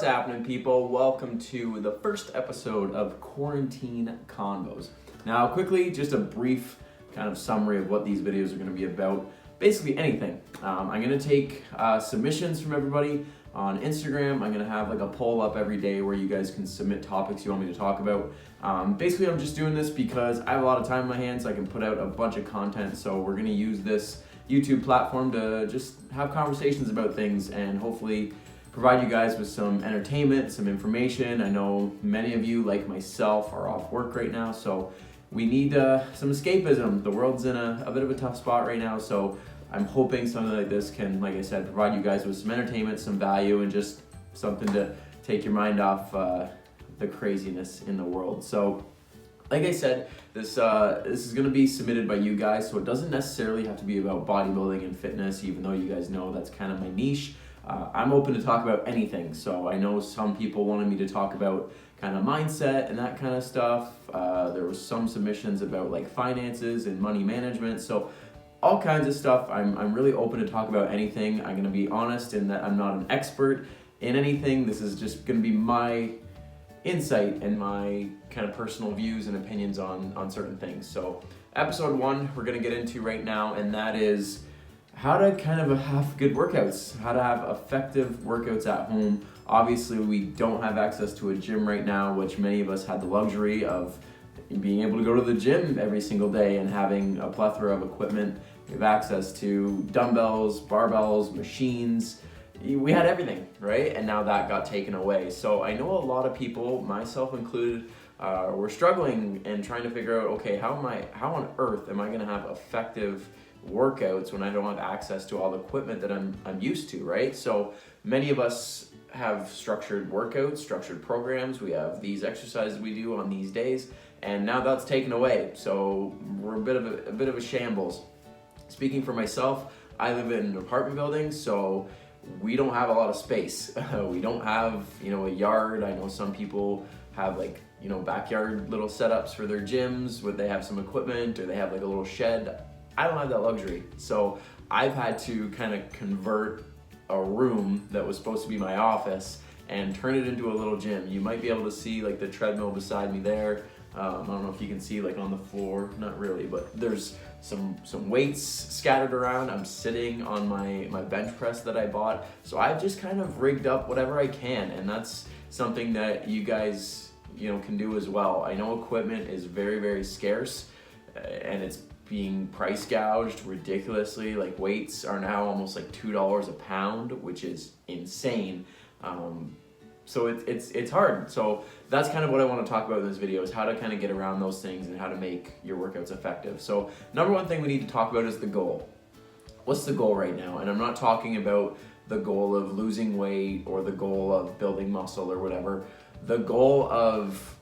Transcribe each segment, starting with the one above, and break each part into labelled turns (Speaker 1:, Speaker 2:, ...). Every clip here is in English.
Speaker 1: What's happening, people? Welcome to the first episode of Quarantine Convos. Now, quickly, just a brief kind of summary of what these videos are going to be about. Basically anything. I'm going to take submissions from everybody on Instagram. I'm going to have like a poll up every day where you guys can submit topics you want me to talk about. Basically, I'm just doing this because I have a lot of time in my hands, so I can put out a bunch of content. So we're going to use this YouTube platform to just have conversations about things and hopefully provide you guys with some entertainment, some information. I know many of you, like myself, are off work right now, so we need some escapism. The world's in a bit of a tough spot right now, so I'm hoping something like this can, like I said, provide you guys with some entertainment, some value, and just something to take your mind off the craziness in the world. So, like I said, this is going to be submitted by you guys, so it doesn't necessarily have to be about bodybuilding and fitness, even though you guys know that's kind of my niche. I'm open to talk about anything, so I know some people wanted me to talk about kind of mindset and that kind of stuff. There was some submissions about like finances and money management, so all kinds of stuff. I'm really open to talk about anything. I'm going to be honest in that I'm not an expert in anything. This is just going to be my insight and my kind of personal views and opinions on certain things. So episode 1 we're going to get into right now, and that is how to kind of have good workouts, how to have effective workouts at home. Obviously, we don't have access to a gym right now, which many of us had the luxury of being able to go to the gym every single day and having a plethora of equipment. We have access to dumbbells, barbells, machines. We had everything, right? And now that got taken away. So I know a lot of people, myself included, were struggling and trying to figure out, okay, how on earth am I going to have effective workouts when I don't have access to all the equipment that I'm used to, right? So many of us have structured workouts, structured programs. We have these exercises we do on these days, and now that's taken away. So we're a bit of a shambles. Speaking for myself, I live in an apartment building, so we don't have a lot of space. We don't have, a yard. I know some people have backyard little setups for their gyms where they have some equipment or they have like a little shed. I don't have that luxury. So I've had to kind of convert a room that was supposed to be my office and turn it into a little gym. You might be able to see like the treadmill beside me there. I don't know if you can see like on the floor, not really, but there's some weights scattered around. I'm sitting on my bench press that I bought. So I've just kind of rigged up whatever I can, and that's something that you guys, can do as well. I know equipment is very, very scarce, and it's being price gouged ridiculously. Like weights are now almost like $2 a pound, which is insane. So it's hard. So that's kind of what I want to talk about in this video, is how to kind of get around those things and how to make your workouts effective. So number one thing we need to talk about is the goal. What's the goal right now? And I'm not talking about the goal of losing weight or the goal of building muscle or whatever. The goal of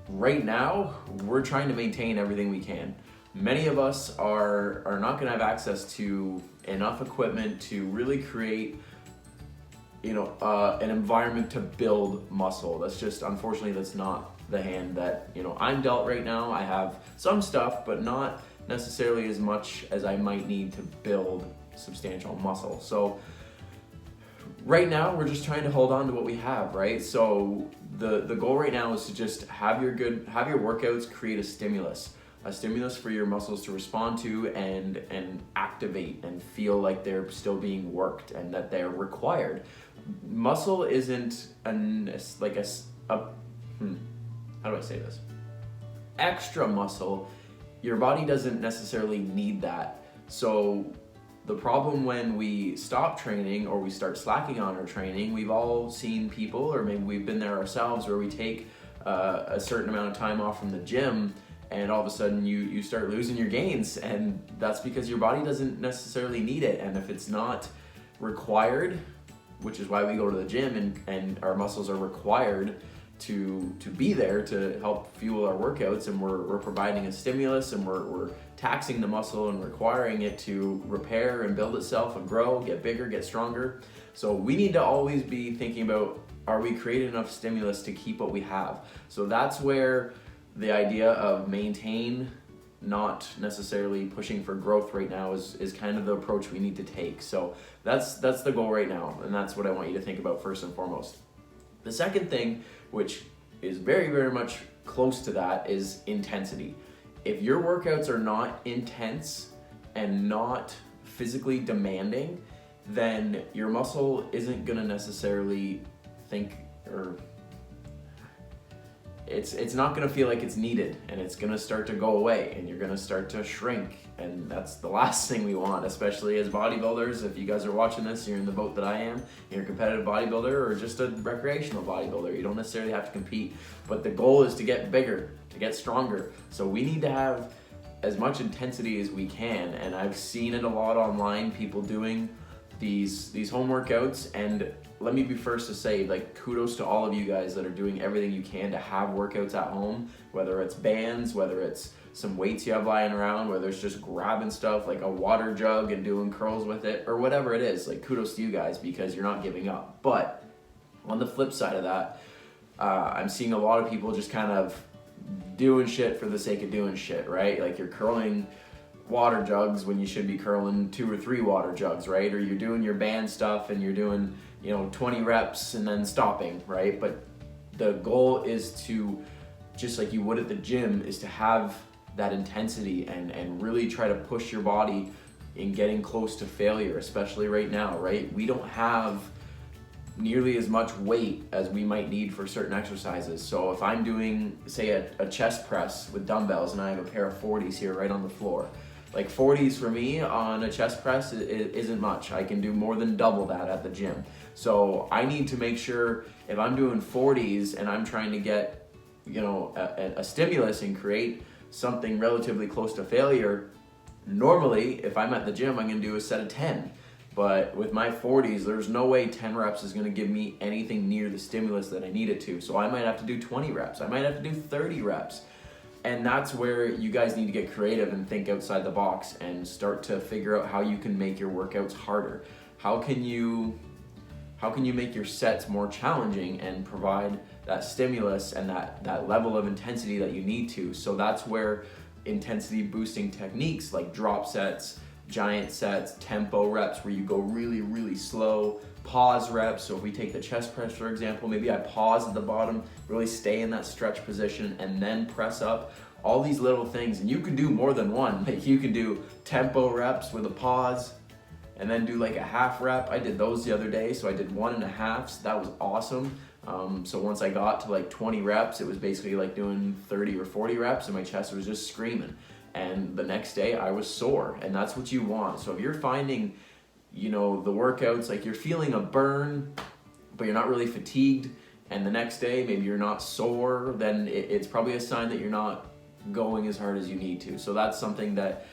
Speaker 1: right now, we're trying to maintain everything we can. Many of us are not going to have access to enough equipment to really create an environment to build muscle. That's just, unfortunately, that's not the hand that I'm dealt right now. I have some stuff, but not necessarily as much as I might need to build substantial muscle. So right now we're just trying to hold on to what we have, right? So the goal right now is to just have your workouts create a stimulus for your muscles to respond to and activate and feel like they're still being worked and that they're required. Muscle isn't how do I say this? Extra muscle, your body doesn't necessarily need that. So the problem when we stop training or we start slacking on our training, we've all seen people, or maybe we've been there ourselves, where we take a certain amount of time off from the gym, and all of a sudden you start losing your gains, and that's because your body doesn't necessarily need it. And if it's not required, which is why we go to the gym, and our muscles are required to be there to help fuel our workouts, and we're providing a stimulus, and we're taxing the muscle and requiring it to repair and build itself and grow, get bigger, get stronger. So we need to always be thinking about, are we creating enough stimulus to keep what we have? So that's where the idea of maintain, not necessarily pushing for growth right now, is kind of the approach we need to take. So that's the goal right now, and that's what I want you to think about first and foremost. The second thing, which is very, very much close to that, is intensity. If your workouts are not intense and not physically demanding, then your muscle isn't gonna necessarily think, or it's not gonna feel like it's needed, and it's gonna start to go away, and you're gonna start to shrink, and that's the last thing we want, especially as bodybuilders. If you guys are watching this, you're in the boat that I am, you're a competitive bodybuilder or just a recreational bodybuilder. You don't necessarily have to compete, but the goal is to get bigger, to get stronger. So we need to have as much intensity as we can, and I've seen it a lot online, people doing these home workouts, and let me be first to say, like, kudos to all of you guys that are doing everything you can to have workouts at home, whether it's bands, whether it's some weights you have lying around, whether it's just grabbing stuff like a water jug and doing curls with it, or whatever it is. Like, kudos to you guys because you're not giving up. But on the flip side of that, I'm seeing a lot of people just kind of doing shit for the sake of doing shit, right? Like, you're curling water jugs when you should be curling 2 or 3 water jugs, right? Or you're doing your band stuff and you're doing, 20 reps and then stopping, right? But the goal is to, just like you would at the gym, is to have that intensity and really try to push your body in getting close to failure, especially right now, right? We don't have nearly as much weight as we might need for certain exercises. So if I'm doing, say, a chest press with dumbbells and I have a pair of 40s here right on the floor, like 40s for me on a chest press isn't much. I can do more than double that at the gym. So I need to make sure if I'm doing 40s and I'm trying to get, a stimulus and create something relatively close to failure, normally if I'm at the gym, I'm gonna do a set of 10. But with my 40s, there's no way 10 reps is gonna give me anything near the stimulus that I need it to. So I might have to do 20 reps. I might have to do 30 reps. And that's where you guys need to get creative and think outside the box and start to figure out how you can make your workouts harder. How can you make your sets more challenging and provide that stimulus and that level of intensity that you need to? So that's where intensity boosting techniques like drop sets, giant sets, tempo reps where you go really, really slow, pause reps. So if we take the chest press, for example, maybe I pause at the bottom, really stay in that stretch position and then press up. All these little things, and you can do more than one. Like, you can do tempo reps with a pause and then do like a half rep. I did those the other day, so I did 1.5s. That was awesome. So once I got to like 20 reps, it was basically like doing 30 or 40 reps and my chest was just screaming. And the next day I was sore, and that's what you want. So if you're finding, the workouts, like you're feeling a burn, but you're not really fatigued, and the next day maybe you're not sore, then it's probably a sign that you're not going as hard as you need to. So that's something that,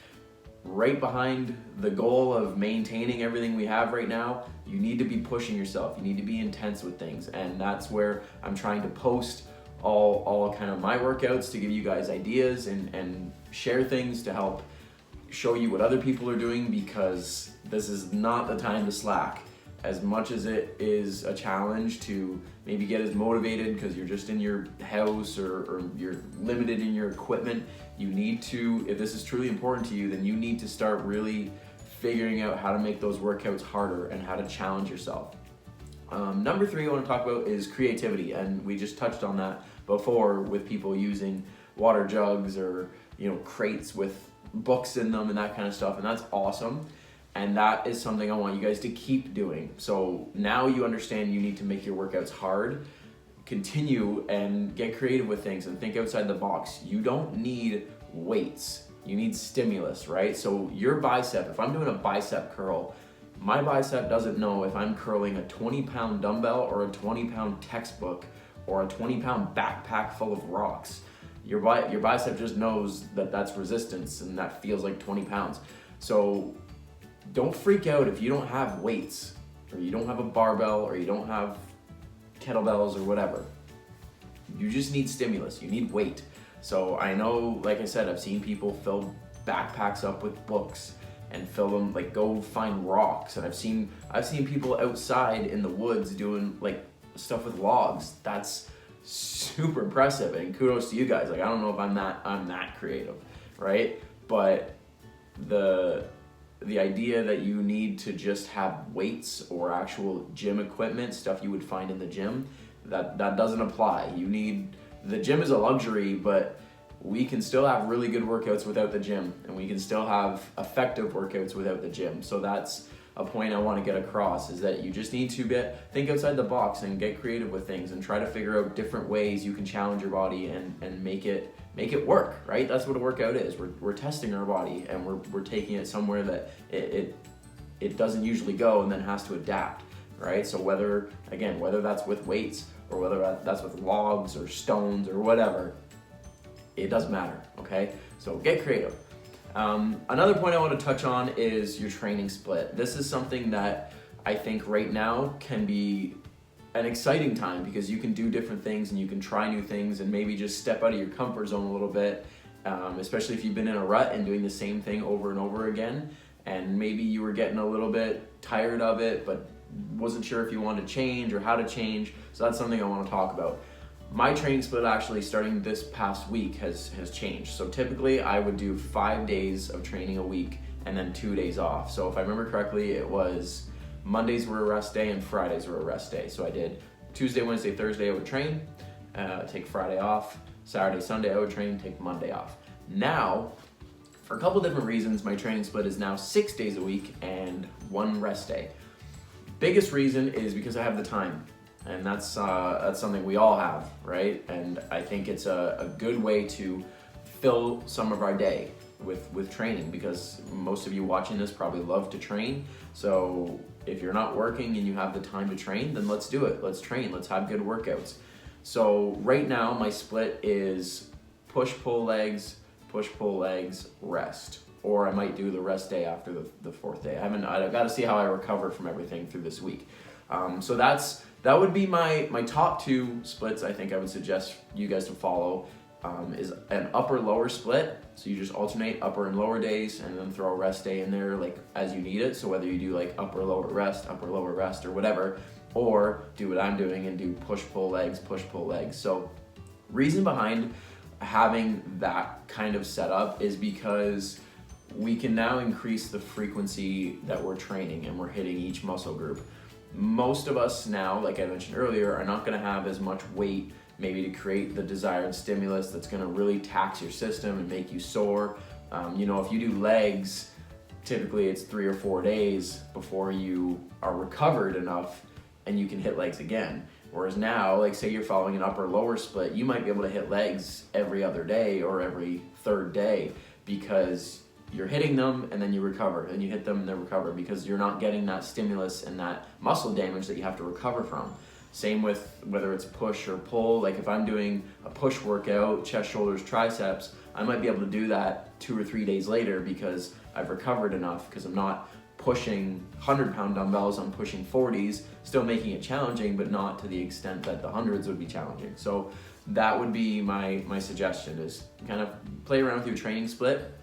Speaker 1: right behind the goal of maintaining everything we have right now, you need to be pushing yourself. You need to be intense with things, and that's where I'm trying to post all kind of my workouts to give you guys ideas and share things to help show you what other people are doing, because this is not the time to slack. As much as it is a challenge to maybe get as motivated because you're just in your house or you're limited in your equipment, you need to, if this is truly important to you, then you need to start really figuring out how to make those workouts harder and how to challenge yourself. Number 3 I want to talk about is creativity, and we just touched on that before with people using water jugs or crates with books in them and that kind of stuff, and that's awesome. And that is something I want you guys to keep doing. So now you understand you need to make your workouts hard. Continue and get creative with things and think outside the box. You don't need weights. You need stimulus, right? So your bicep, if I'm doing a bicep curl, my bicep doesn't know if I'm curling a 20-pound dumbbell or a 20-pound textbook or a 20-pound backpack full of rocks. Your bicep just knows that that's resistance and that feels like 20 pounds. So don't freak out if you don't have weights, or you don't have a barbell, or you don't have kettlebells or whatever. You just need stimulus. You need weight. So I know, like I said, I've seen people fill backpacks up with books and fill them, like, go find rocks. And I've seen people outside in the woods doing like stuff with logs. That's super impressive, and kudos to you guys. Like, I don't know if I'm that creative, right? But the idea that you need to just have weights or actual gym equipment, stuff you would find in the gym, That doesn't apply. The gym is a luxury, but we can still have really good workouts without the gym, and we can still have effective workouts without the gym. So that's a point I want to get across, is that you just need to think outside the box and get creative with things and try to figure out different ways you can challenge your body and make it work, right? That's what a workout is. We're testing our body, and we're taking it somewhere that it doesn't usually go and then has to adapt, right? So whether that's with weights or whether that's with logs or stones or whatever, it doesn't matter, okay? So get creative. Another point I want to touch on is your training split. This is something that I think right now can be an exciting time, because you can do different things and you can try new things and maybe just step out of your comfort zone a little bit, especially if you've been in a rut and doing the same thing over and over again, and maybe you were getting a little bit tired of it but wasn't sure if you wanted to change or how to change. So that's something I want to talk about. My training split, actually starting this past week, has changed. So typically I would do 5 days of training a week and then 2 days off. So if I remember correctly, it was Mondays were a rest day and Fridays were a rest day. So I did Tuesday, Wednesday, Thursday I would train, take Friday off, Saturday, Sunday I would train, take Monday off. Now, for a couple different reasons, my training split is now 6 days a week and 1 rest day. Biggest reason is because I have the time. And that's something we all have, right? And I think it's a good way to fill some of our day with training, because most of you watching this probably love to train. So if you're not working and you have the time to train, then let's do it. Let's train. Let's have good workouts. So right now my split is push-pull legs, rest. Or I might do the rest day after the 4th day. I've got to see how I recover from everything through this week. So that would be my top 2 splits I think I would suggest you guys to follow, is an upper-lower split. So you just alternate upper and lower days and then throw a rest day in there like as you need it. So whether you do like upper-lower rest, or whatever, or do what I'm doing and do push-pull legs. So reason behind having that kind of setup is because we can now increase the frequency that we're training and we're hitting each muscle group. Most of us now, like I mentioned earlier, are not going to have as much weight maybe to create the desired stimulus that's going to really tax your system and make you sore. If you do legs, typically it's 3 or 4 days before you are recovered enough and you can hit legs again. Whereas now, like say you're following an upper lower split, you might be able to hit legs every other day or every 3rd day, because you're hitting them and then you recover, and you hit them and then recover, because you're not getting that stimulus and that muscle damage that you have to recover from. Same with whether it's push or pull. Like if I'm doing a push workout, chest, shoulders, triceps, I might be able to do that 2 or 3 days later because I've recovered enough, because I'm not pushing 100-pound dumbbells, I'm pushing 40s, still making it challenging, but not to the extent that the 100s would be challenging. So that would be my suggestion, is kind of play around with your training split,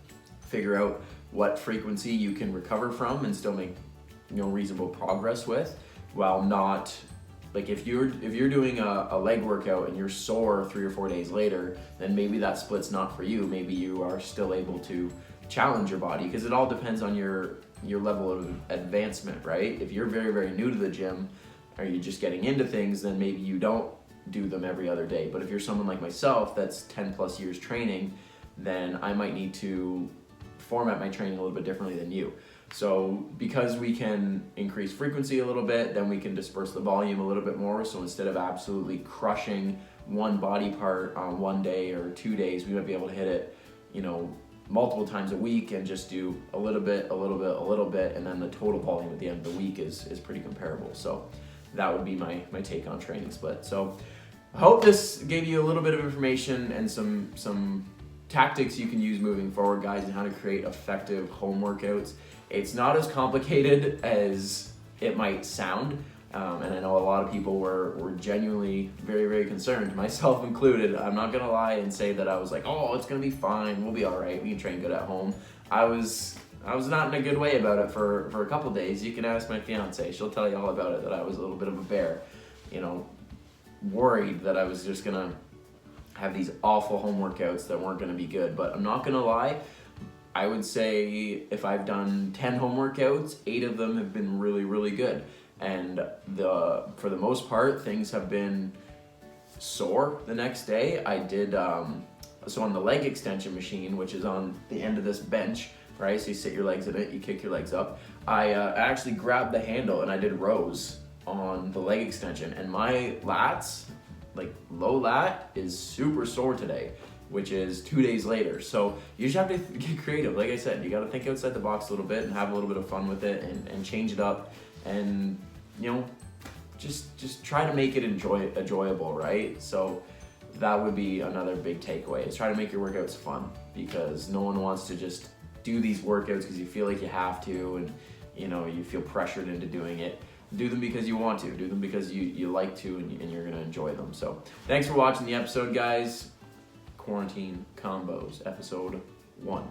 Speaker 1: figure out what frequency you can recover from and still make reasonable progress with, while not, like if you're doing a leg workout and you're sore 3 or 4 days later, then maybe that split's not for you. Maybe you are still able to challenge your body, because it all depends on your level of advancement, right? If you're very, very new to the gym, or you're just getting into things, then maybe you don't do them every other day. But if you're someone like myself that's 10 plus years training, then I might need to format my training a little bit differently than you. So because we can increase frequency a little bit, then we can disperse the volume a little bit more. So instead of absolutely crushing one body part on 1 day or 2 days, we might be able to hit it, multiple times a week and just do a little bit, and then the total volume at the end of the week is pretty comparable. So that would be my take on training split. So I hope this gave you a little bit of information and some tactics you can use moving forward, guys, and how to create effective home workouts. It's not as complicated as it might sound, and I know a lot of people were genuinely very, very concerned, myself included. I'm not gonna lie and say that I was like, oh, it's gonna be fine, we'll be all right, we can train good at home. I was not in a good way about it for a couple days. You can ask my fiance, she'll tell you all about it, that I was a little bit of a bear, worried that I was just gonna have these awful home workouts that weren't gonna be good. But I'm not gonna lie, I would say if I've done 10 home workouts, 8 of them have been really, really good. And for the most part, things have been sore the next day, I did, so on the leg extension machine, which is on the end of this bench, right? So you sit your legs in it, you kick your legs up. I actually grabbed the handle and I did rows on the leg extension, and my lats, like low lat, is super sore today, which is 2 days later. So you just have to get creative. Like I said, you got to think outside the box a little bit and have a little bit of fun with it, and change it up, and you know, just try to make it enjoyable, right? So that would be another big takeaway, is try to make your workouts fun, because no one wants to just do these workouts because you feel like you have to, and you know, you feel pressured into doing it. Do them because you want to. Do them because you like to, and you're going to enjoy them. So thanks for watching the episode, guys. Quarantine Convos, episode 1.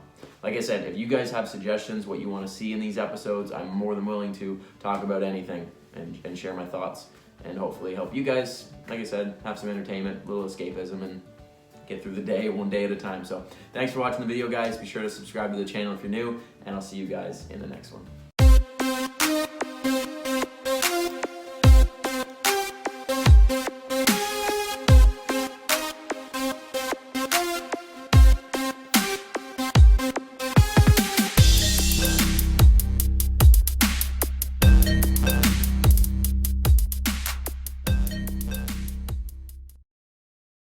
Speaker 1: Like I said, if you guys have suggestions, what you want to see in these episodes, I'm more than willing to talk about anything and share my thoughts, and hopefully help you guys, like I said, have some entertainment, a little escapism, and get through the day one day at a time. So thanks for watching the video, guys. Be sure to subscribe to the channel if you're new, and I'll see you guys in the next one.